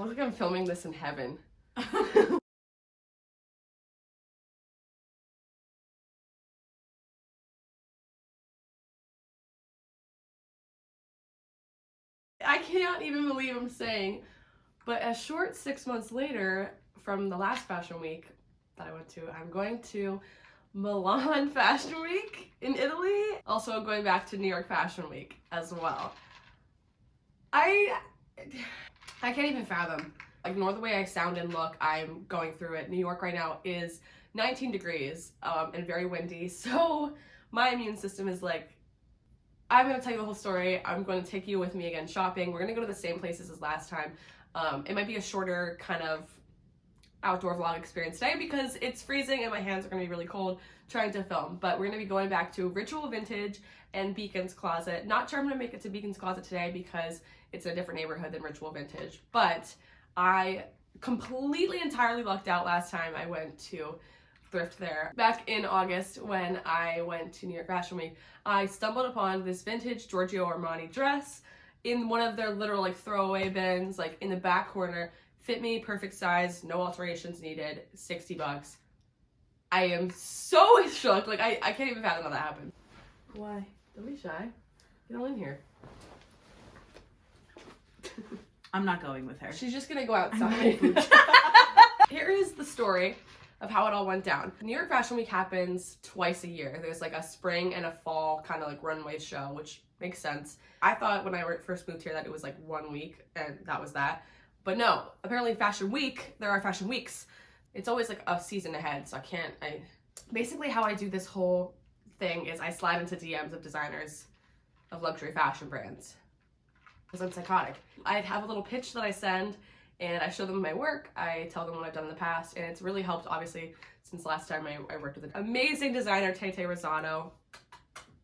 look like I'm filming this in heaven. I can't even believe I'm saying, but a short 6 months later from the last fashion week that I went to, I'm going to Milan Fashion Week in Italy. Also, I'm going back to New York Fashion Week as well. I can't even fathom. Ignore the way I sound and look. I'm going through it. New York right now is 19 degrees and very windy. So my immune system is like, I'm going to tell you the whole story. I'm going to take you with me again shopping. We're going to go to the same places as last time. It might be a shorter kind of outdoor vlog experience today because it's freezing and my hands are going to be really cold trying to film. But we're going to be going back to Ritual Vintage and Beacon's Closet. Not sure I'm going to make it to Beacon's Closet today because it's in a different neighborhood than Ritual Vintage. But I completely entirely lucked out last time I went to thrift there. Back in August when I went to New York Fashion Week, I stumbled upon this vintage Giorgio Armani dress in one of their literal like throwaway bins, like in the back corner. Fit me, perfect size, no alterations needed, $60. I am so shook, like I can't even fathom how that happened. Why? Don't be shy. Get all in here. I'm not going with her. She's just gonna go outside. Here is the story of how it all went down. New York Fashion Week happens twice a year. There's like a spring and a fall kind of like runway show, which makes sense. I thought when I first moved here that it was like 1 week and that was that. But no, apparently Fashion Week, there are fashion weeks. It's always like a season ahead, so basically how I do this whole thing is I slide into DMs of designers of luxury fashion brands. Because I'm psychotic. I have a little pitch that I send and I show them my work. I tell them what I've done in the past, and it's really helped, obviously, since last time I worked with an amazing designer, Tete Rosano,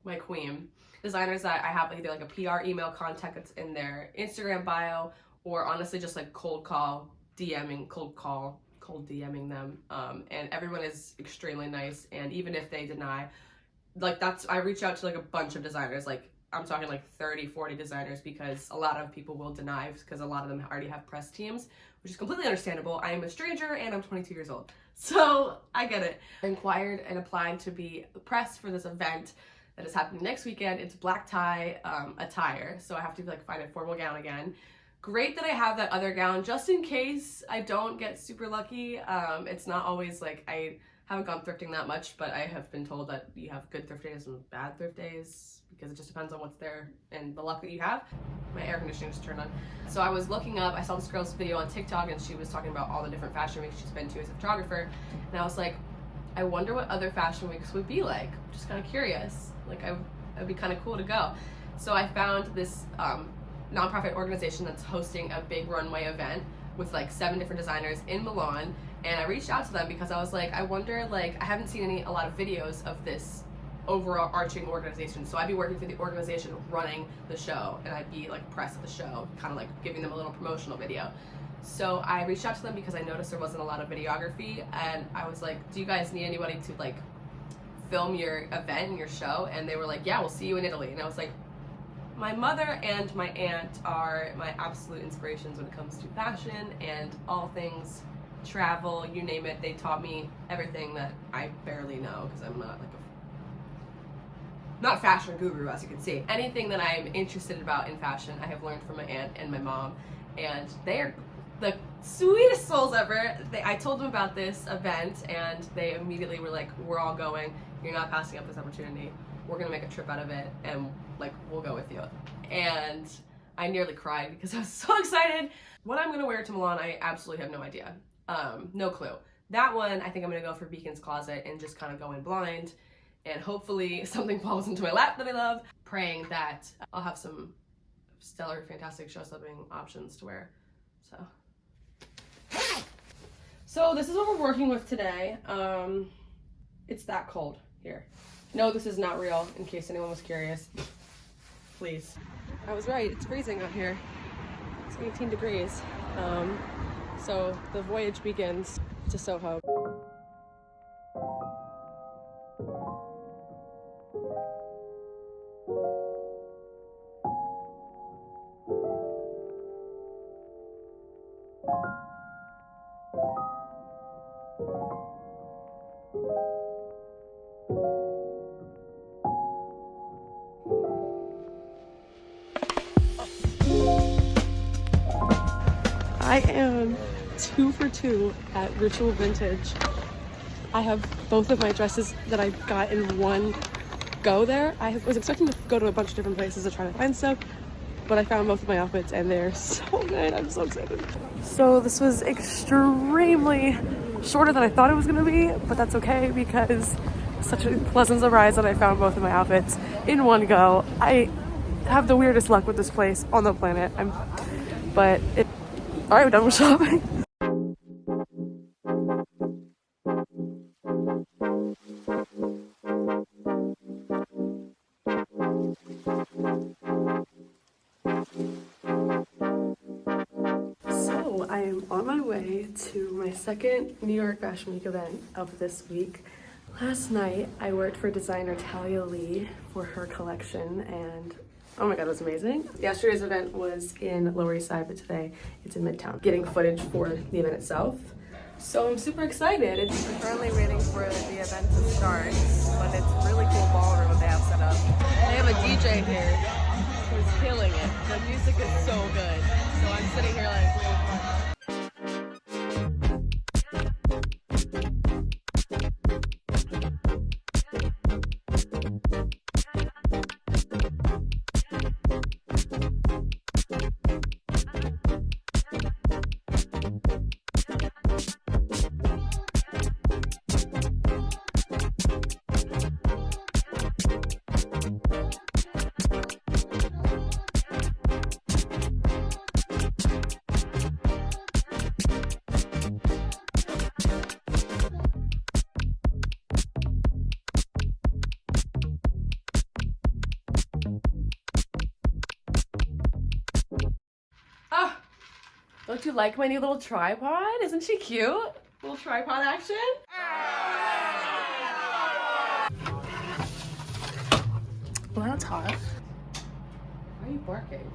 my queen. Designers that I have either like a PR email contact that's in their Instagram bio, or honestly just like cold DMing them. And everyone is extremely nice, and even if they deny, like I reach out to like a bunch of designers, like I'm talking like 30, 40 designers, because a lot of people will deny because a lot of them already have press teams, which is completely understandable. I am a stranger and I'm 22 years old, so I get it. I inquired and applied to be the press for this event that is happening next weekend. It's black tie attire, so I have to like find a formal gown again. Great that I have that other gown just in case I don't get super lucky. It's not always like, I haven't gone thrifting that much, but I have been told that you have good thrift days and bad thrift days because it just depends on what's there and the luck that you have. My air conditioning just turned on. So I was looking up, I saw this girl's video on TikTok and she was talking about all the different fashion weeks she's been to as a photographer. And I was like, I wonder what other fashion weeks would be like. I'm just kind of curious. Like it'd be kind of cool to go. So I found this nonprofit organization that's hosting a big runway event with like 7 different designers in Milan, and I reached out to them because I was like, I wonder, like I haven't seen a lot of videos of this overall arching organization, so I'd be working for the organization running the show, and I'd be like press at the show, kind of like giving them a little promotional video. So I reached out to them because I noticed there wasn't a lot of videography, and I was like, do you guys need anybody to like film your event and your show? And they were like, yeah, we'll see you in Italy. And I was like, my mother and my aunt are my absolute inspirations when it comes to fashion and all things travel, you name it. They taught me everything that I barely know because I'm not like not a fashion guru, as you can see. Anything that I'm interested about in fashion, I have learned from my aunt and my mom, and they are the sweetest souls ever. I told them about this event and they immediately were like, we're all going. You're not passing up this opportunity. We're gonna make a trip out of it and like we'll go with you. And I nearly cried because I was so excited. What I'm gonna wear to Milan, I absolutely have no idea. No clue. That one, I think I'm gonna go for Beacon's Closet and just kind of go in blind, and hopefully something falls into my lap that I love, praying that I'll have some stellar, fantastic show-stopping options to wear. So this is what we're working with today. It's that cold here. No, this is not real, in case anyone was curious. Please. I was right, it's freezing out here. It's 18 degrees. So the voyage begins to Soho. I am 2 for 2 at Ritual Vintage. I have both of my dresses that I got in one go there. I was expecting to go to a bunch of different places to try to find stuff, but I found both of my outfits and they're so good. I'm so excited. So this was extremely shorter than I thought it was going to be, but that's okay because it's such a pleasant surprise that I found both of my outfits in one go. I have the weirdest luck with this place on the planet. All right, we're done with shopping. So I am on my way to my second New York Fashion Week event of this week. Last night I worked for designer Talia Leigh for her collection, and oh my god, it was amazing. Yesterday's event was in Lower East Side, but today it's in Midtown. Getting footage for the event itself. So I'm super excited. We're currently waiting for the event to start, but it's a really cool ballroom that they have set up. They have a DJ here who's killing it. The music is so good. So I'm sitting here like, don't you like my new little tripod? Isn't she cute? Little tripod action? Well, that's hot. Why are you barking?